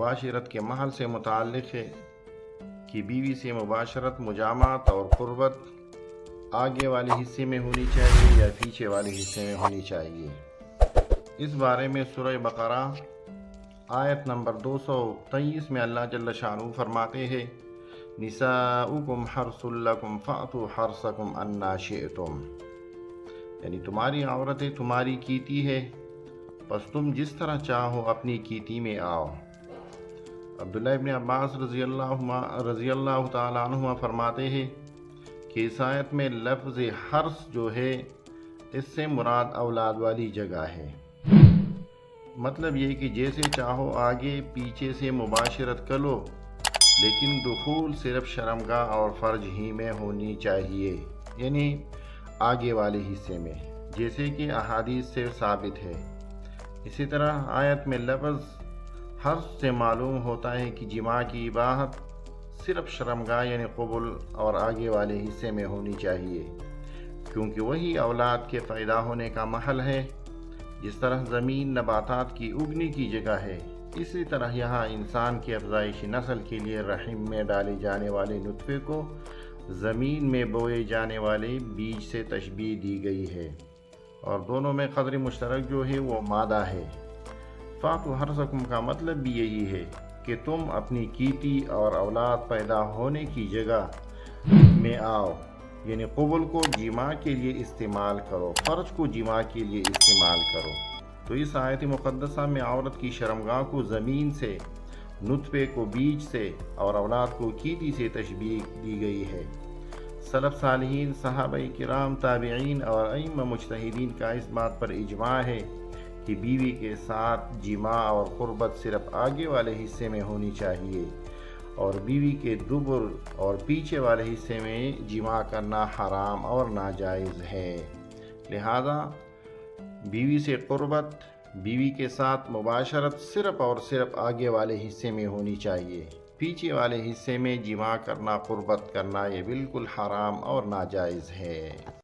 मुबाशरत के महल से मुताल्लिक़ है कि बीवी से मुबाशरत मुजामत और क़ुर्बत आगे वाले हिस्से में होनी चाहिए या पीछे वाले हिस्से में होनी चाहिए। इस बारे में सूरह बकरा आयत नंबर 223 में अल्लाह जल्ल शानहू फरमाते हैं, निसाउकुम हर्सुल लकुम फ़अतू हर्सकुम अन्ना शिअतुम, यानी तुम्हारी औरतें तुम्हारी कीती है, बस तुम जिस तरह चाहो अपनी कीती में आओ। अब्दुल्लाह इब्न अब्बास रज़ी अल्लाह तआला अन्हुमा फरमाते हैं कि इस आयत में लफ्ज़ हर्स जो है इससे मुराद औलाद वाली जगह है। मतलब ये कि जैसे चाहो आगे पीछे से मुबाशरत कर लो, लेकिन दुखूल सिर्फ शर्मगाह और फ़र्ज ही में होनी चाहिए, यानी आगे वाले हिस्से में, जैसे कि अहादीस से साबित है। इसी तरह आयत में लफ्ज़ हर्स से मालूम होता है कि जिमा की इबाहत सिर्फ शर्मगाह यानी क़ुबुल और आगे वाले हिस्से में होनी चाहिए, क्योंकि वही औलाद के पैदा होने का महल है। जिस तरह ज़मीन नबातात की उगने की जगह है, इसी तरह यहाँ इंसान की अफज़ाइश नस्ल के लिए रहीम में डाले जाने वाले नुतफ़े को ज़मीन में बोए जाने वाले बीज से तशबीह दी गई है, और दोनों में क़द्र मुश्तरक जो है वो मादा है। फ़ातु हर्सकुम का मतलब भी यही है कि तुम अपनी कीती और औलाद पैदा होने की जगह में आओ, यानी क़ुबुल को जिमा के लिए इस्तेमाल करो, फ़र्ज को जिमा के लिए इस्तेमाल करो। तो इस आयत मुक़द्दसा में औरत की शर्मगाह को ज़मीन से, नुतफ़े को बीज से और औलाद को कीती से तशबीह दी गई है। सलफ़ सालिहीन, सहाबाए किराम, ताबिईन और अइम्मा मुज्तहिदीन का इस बात पर इजमा है कि बीवी के साथ जिमा और क़ुर्बत सिर्फ आगे वाले हिस्से में होनी चाहिए, और बीवी के दुबर और पीछे वाले हिस्से में जिमा करना हराम और नाजायज़ है। लिहाजा बीवी से क़ुर्बत, बीवी के साथ मुबाशरत सिर्फ और सिर्फ आगे वाले हिस्से में होनी चाहिए। पीछे वाले हिस्से में जिमा करना, क़ुर्बत करना, ये बिल्कुल हराम और नाजायज़ है।